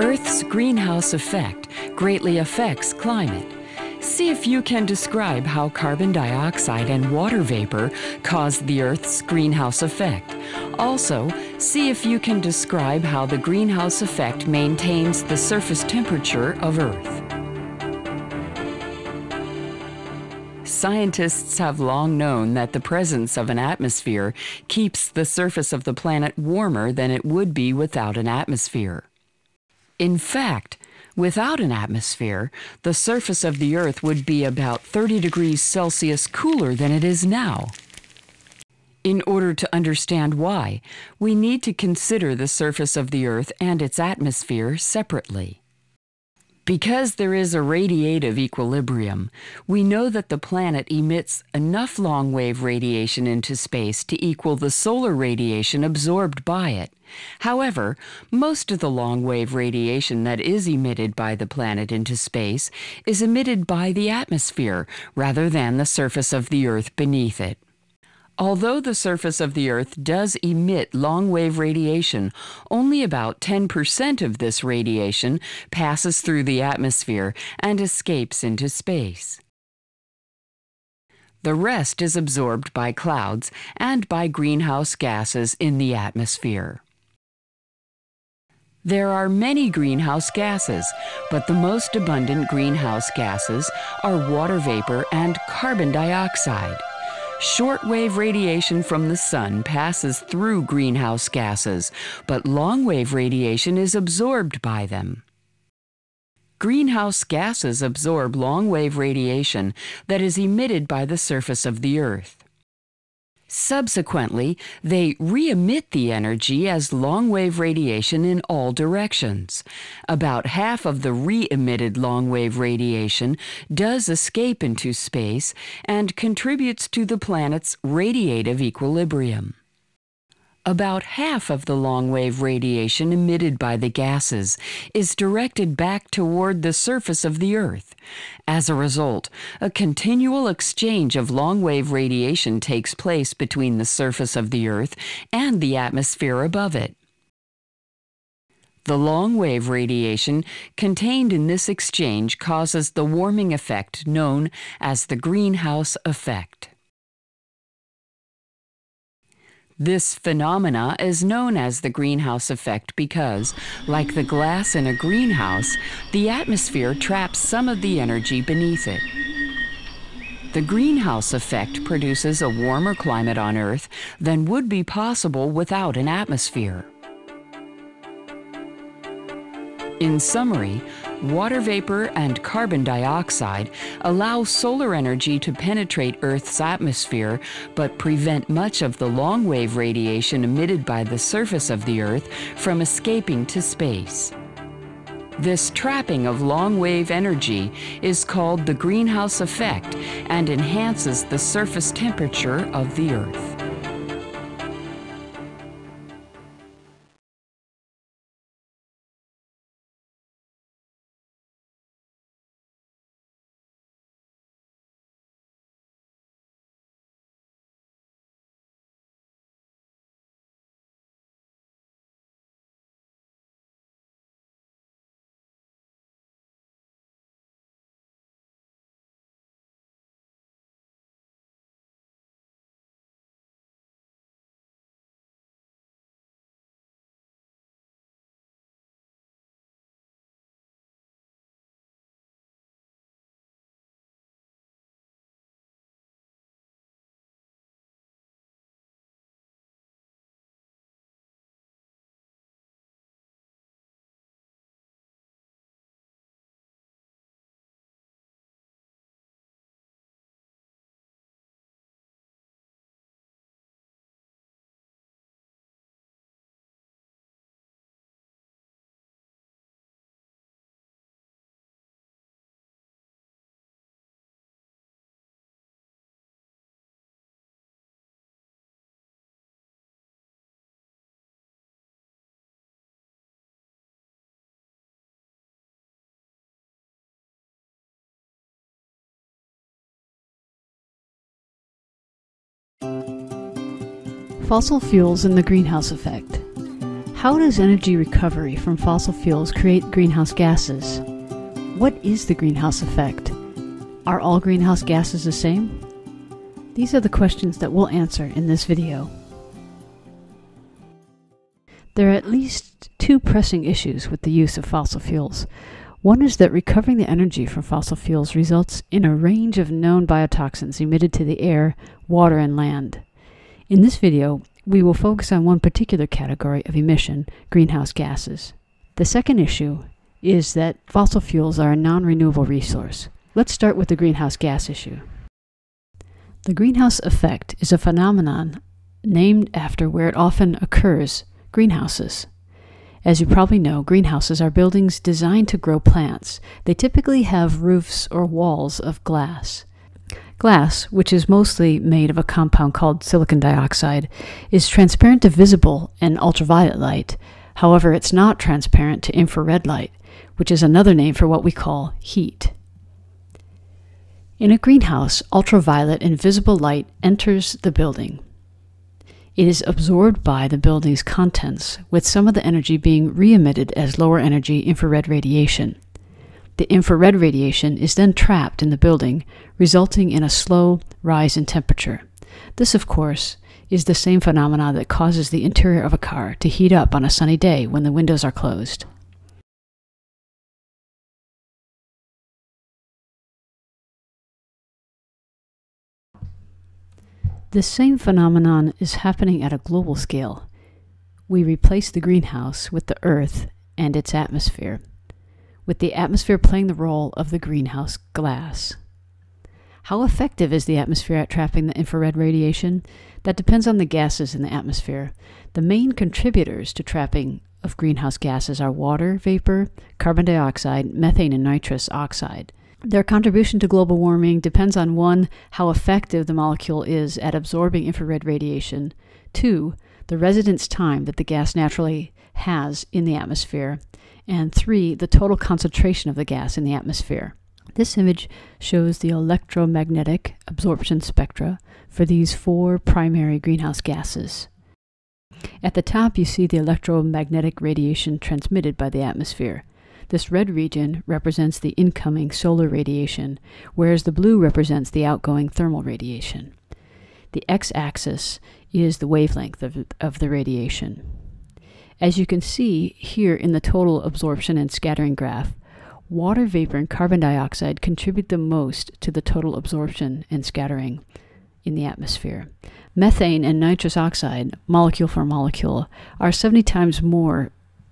Earth's greenhouse effect greatly affects climate. See if you can describe how carbon dioxide and water vapor cause the Earth's greenhouse effect. Also, see if you can describe how the greenhouse effect maintains the surface temperature of Earth. Scientists have long known that the presence of an atmosphere keeps the surface of the planet warmer than it would be without an atmosphere. In fact, without an atmosphere, the surface of the Earth would be about 30 degrees Celsius cooler than it is now. In order to understand why, we need to consider the surface of the Earth and its atmosphere separately. Because there is a radiative equilibrium, we know that the planet emits enough long-wave radiation into space to equal the solar radiation absorbed by it. However, most of the long-wave radiation that is emitted by the planet into space is emitted by the atmosphere rather than the surface of the Earth beneath it. Although the surface of the Earth does emit long-wave radiation, only about 10% of this radiation passes through the atmosphere and escapes into space. The rest is absorbed by clouds and by greenhouse gases in the atmosphere. There are many greenhouse gases, but the most abundant greenhouse gases are water vapor and carbon dioxide. Short-wave radiation from the sun passes through greenhouse gases, but long-wave radiation is absorbed by them. Greenhouse gases absorb long-wave radiation that is emitted by the surface of the Earth. Subsequently, they re-emit the energy as long-wave radiation in all directions. About half of the re-emitted long-wave radiation does escape into space and contributes to the planet's radiative equilibrium. About half of the long-wave radiation emitted by the gases is directed back toward the surface of the Earth. As a result, a continual exchange of long-wave radiation takes place between the surface of the Earth and the atmosphere above it. The long-wave radiation contained in this exchange causes the warming effect known as the greenhouse effect. This phenomena is known as the greenhouse effect because, like the glass in a greenhouse, the atmosphere traps some of the energy beneath it. The greenhouse effect produces a warmer climate on Earth than would be possible without an atmosphere. In summary, water vapor and carbon dioxide allow solar energy to penetrate Earth's atmosphere but prevent much of the long-wave radiation emitted by the surface of the Earth from escaping to space. This trapping of long-wave energy is called the greenhouse effect and enhances the surface temperature of the Earth. Fossil fuels and the greenhouse effect. How does energy recovery from fossil fuels create greenhouse gases? What is the greenhouse effect? Are all greenhouse gases the same? These are the questions that we'll answer in this video. There are at least two pressing issues with the use of fossil fuels. One is that recovering the energy from fossil fuels results in a range of known biotoxins emitted to the air, water, and land. In this video, we will focus on one particular category of emission, greenhouse gases. The second issue is that fossil fuels are a non-renewable resource. Let's start with the greenhouse gas issue. The greenhouse effect is a phenomenon named after where it often occurs, greenhouses. As you probably know, greenhouses are buildings designed to grow plants. They typically have roofs or walls of glass. Glass, which is mostly made of a compound called silicon dioxide, is transparent to visible and ultraviolet light. However, it's not transparent to infrared light, which is another name for what we call heat. In a greenhouse, ultraviolet and visible light enters the building. It is absorbed by the building's contents, with some of the energy being re-emitted as lower energy infrared radiation. The infrared radiation is then trapped in the building, resulting in a slow rise in temperature. This, of course, is the same phenomena that causes the interior of a car to heat up on a sunny day when the windows are closed. This same phenomenon is happening at a global scale. We replace the greenhouse with the Earth and its atmosphere, with the atmosphere playing the role of the greenhouse glass. How effective is the atmosphere at trapping the infrared radiation? That depends on the gases in the atmosphere. The main contributors to trapping of greenhouse gases are water vapor, carbon dioxide, methane, and nitrous oxide. Their contribution to global warming depends on 1, how effective the molecule is at absorbing infrared radiation, 2, the residence time that the gas naturally has in the atmosphere, and 3, the total concentration of the gas in the atmosphere. This image shows the electromagnetic absorption spectra for these 4 primary greenhouse gases. At the top, you see the electromagnetic radiation transmitted by the atmosphere. This red region represents the incoming solar radiation, whereas the blue represents the outgoing thermal radiation. The x-axis is the wavelength of the radiation. As you can see here in the total absorption and scattering graph, water vapor and carbon dioxide contribute the most to the total absorption and scattering in the atmosphere. Methane and nitrous oxide, molecule for molecule, are 70 times more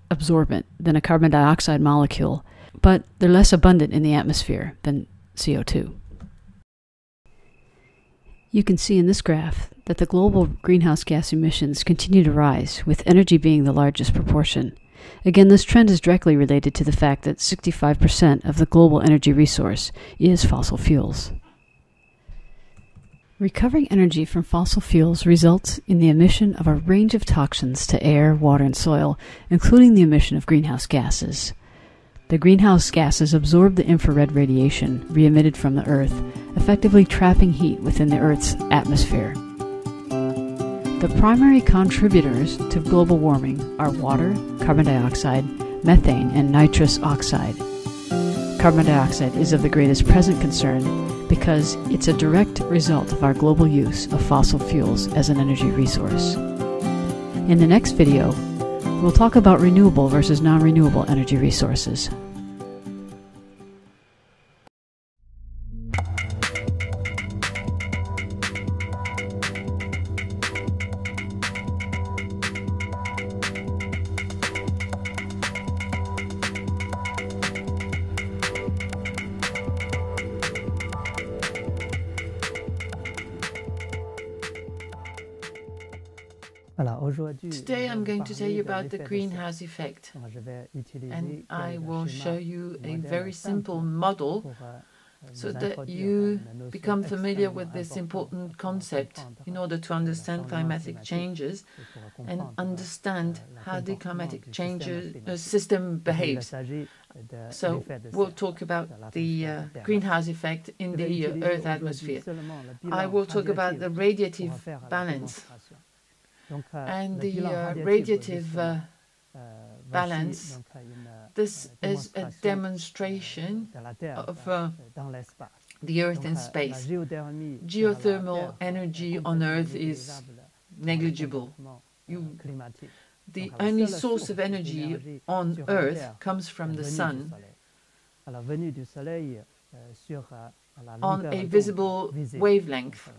absorbent than a carbon dioxide molecule, but they're less abundant in the atmosphere than CO2. You can see in this graph that the global greenhouse gas emissions continue to rise, with energy being the largest proportion. Again, this trend is directly related to the fact that 65% of the global energy resource is fossil fuels. Recovering energy from fossil fuels results in the emission of a range of toxins to air, water, and soil, including the emission of greenhouse gases. The greenhouse gases absorb the infrared radiation re-emitted from the Earth, effectively trapping heat within the Earth's atmosphere. The primary contributors to global warming are water, carbon dioxide, methane, and nitrous oxide. Carbon dioxide is of the greatest present concern because it's a direct result of our global use of fossil fuels as an energy resource. In the next video, we'll talk about renewable versus non-renewable energy resources. Today I'm going to tell you about the greenhouse effect, and I will show you a very simple model so that you become familiar with this important concept in order to understand climatic changes and understand how the climatic change system behaves. So we'll talk about the greenhouse effect in the Earth atmosphere. I will talk about the radiative balance. And the radiative balance. This is a demonstration of the Earth in space. Geothermal energy on Earth is negligible. The only source of energy on Earth comes from the sun on a visible wavelength.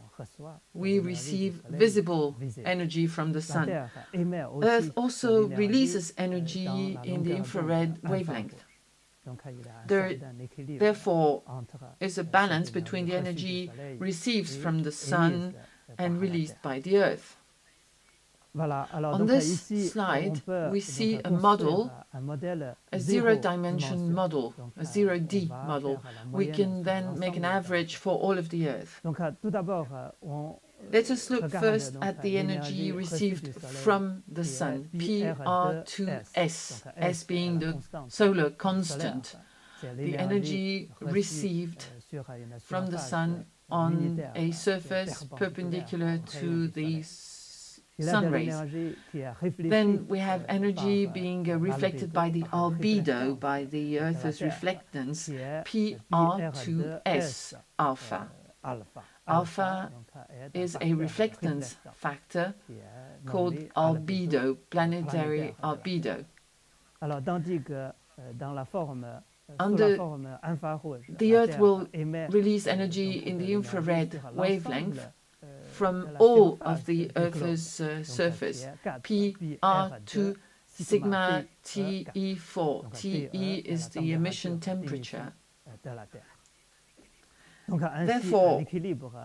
We receive visible energy from the sun. Earth also releases energy in the infrared wavelength. There, therefore, is a balance between the energy received from the sun and released by the Earth. On this slide, we see a model, a zero-dimension model, a 0D model. We can then make an average for all of the Earth. Let us look first at the energy received from the sun, PR2S, S being the solar constant. The energy received from the sun on a surface perpendicular to the sun rays. Then we have energy being reflected by the albedo, by the Earth's reflectance, PR2S alpha. Alpha is a reflectance factor called albedo, planetary albedo. The Earth will release energy in the infrared wavelength from all of the Earth's surface, PR2 sigma TE4. TE is the emission temperature. Therefore,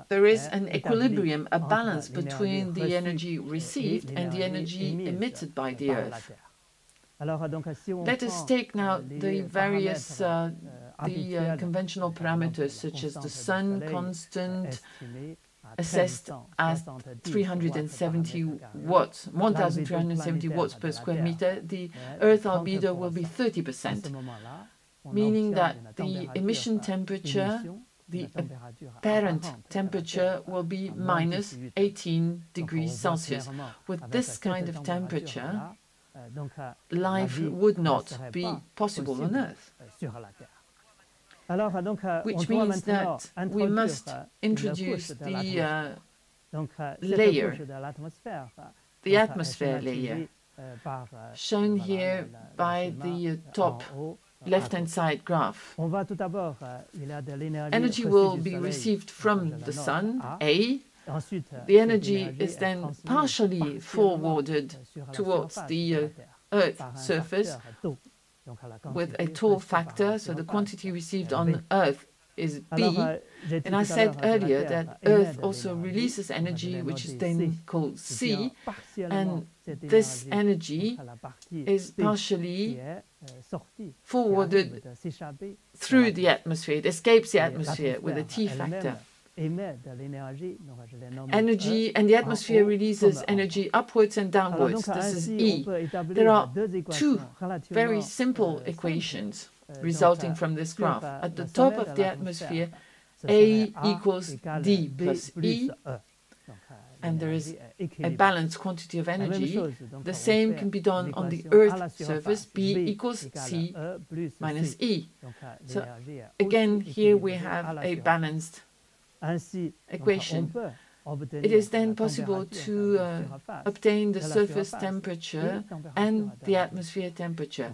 there is an equilibrium, a balance between the energy received and the energy emitted by the Earth. Let us take now the various conventional parameters, such as the sun constant, assessed as 370 watts, 1,370 watts per square meter. The Earth albedo will be 30%, meaning that the emission temperature, the apparent temperature, will be minus 18 degrees Celsius. With this kind of temperature, life would not be possible on Earth. Which means that we must introduce the layer, the atmosphere layer, shown here by the top left-hand side graph. Energy will be received from the sun, A. The energy is then partially forwarded towards the Earth's surface with a tau factor, so the quantity received on Earth is B. And I said earlier that Earth also releases energy, which is then called C, and this energy is partially forwarded through the atmosphere. It escapes the atmosphere with a T factor. Energy, and the atmosphere releases energy upwards and downwards. This is E. There are two very simple equations resulting from this graph. At the top of the atmosphere, A equals D plus E, and there is a balanced quantity of energy. The same can be done on the Earth's surface, B equals C minus E. So again, here we have a balanced equation. It is then possible to obtain the surface temperature and the atmosphere temperature.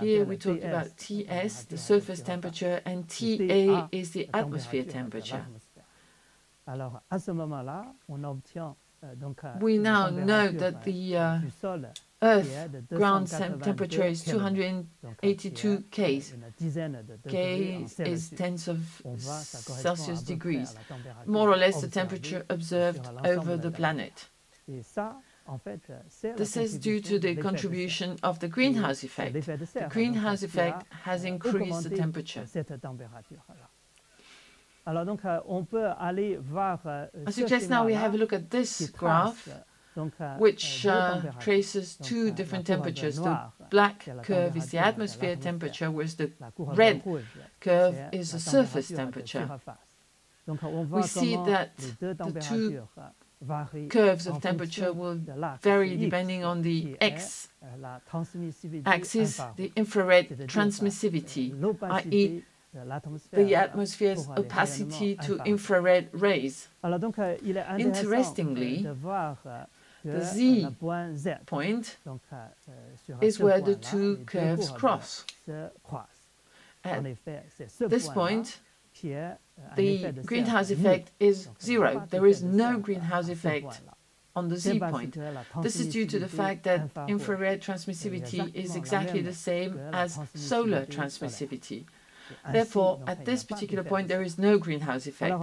Here we talk about Ts, the surface temperature, and Ta is the atmosphere temperature. We now know that the Earth ground temperature is 282 K. K is tenths of Celsius degrees, more or less the temperature observed over the planet. This is due to the contribution of the greenhouse effect. The greenhouse effect has increased the temperature. I suggest now we have a look at this graph, which traces two different temperatures. The black curve is the atmosphere temperature, whereas the red curve is the surface temperature. We see that the two curves of temperature will vary depending on the x-axis, the infrared transmissivity, i.e. the atmosphere's opacity to infrared rays. Interestingly, the Z point is where the two curves cross. At this point, the greenhouse effect is zero. There is no greenhouse effect on the Z point. This is due to the fact that infrared transmissivity is exactly the same as solar transmissivity. Therefore, at this particular point, there is no greenhouse effect.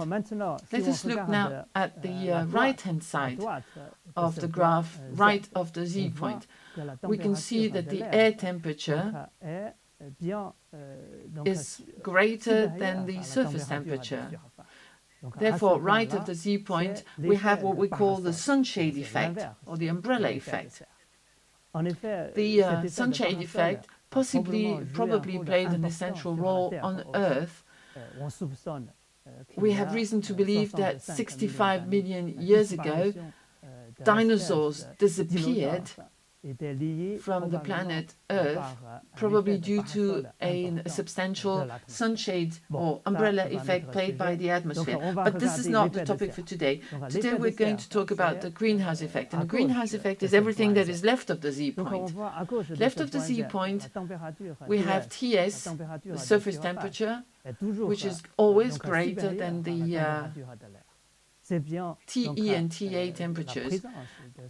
Let us look now at the right-hand side of the graph, right of the Z point. We can see that the air temperature is greater than the surface temperature. Therefore, right of the Z point, we have what we call the sunshade effect or the umbrella effect. The sunshade effect probably played an essential role on Earth. We have reason to believe that 65 million years ago, dinosaurs disappeared from the planet Earth, probably due to a substantial sunshade or umbrella effect played by the atmosphere. But this is not the topic for today. Today we're going to talk about the greenhouse effect. And the greenhouse effect is everything that is left of the Z point. Left of the Z point, we have Ts, the surface temperature, which is always greater than the TE and TA temperatures.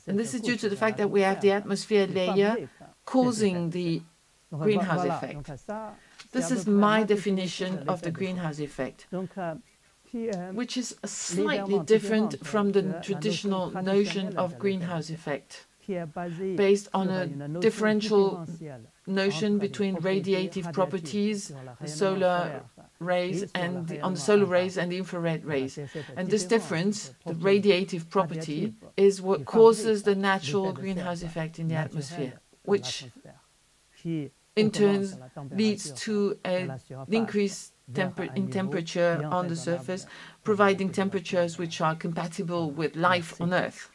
And this is due to the fact that we have the atmosphere layer causing the greenhouse effect. This is my definition of the greenhouse effect, which is slightly different from the traditional notion of greenhouse effect, based on a differential notion between radiative properties, the solar rays and the infrared rays. And this difference, the radiative property, is what causes the natural greenhouse effect in the atmosphere, which in turn leads to an increase in temperature on the surface, providing temperatures which are compatible with life on Earth.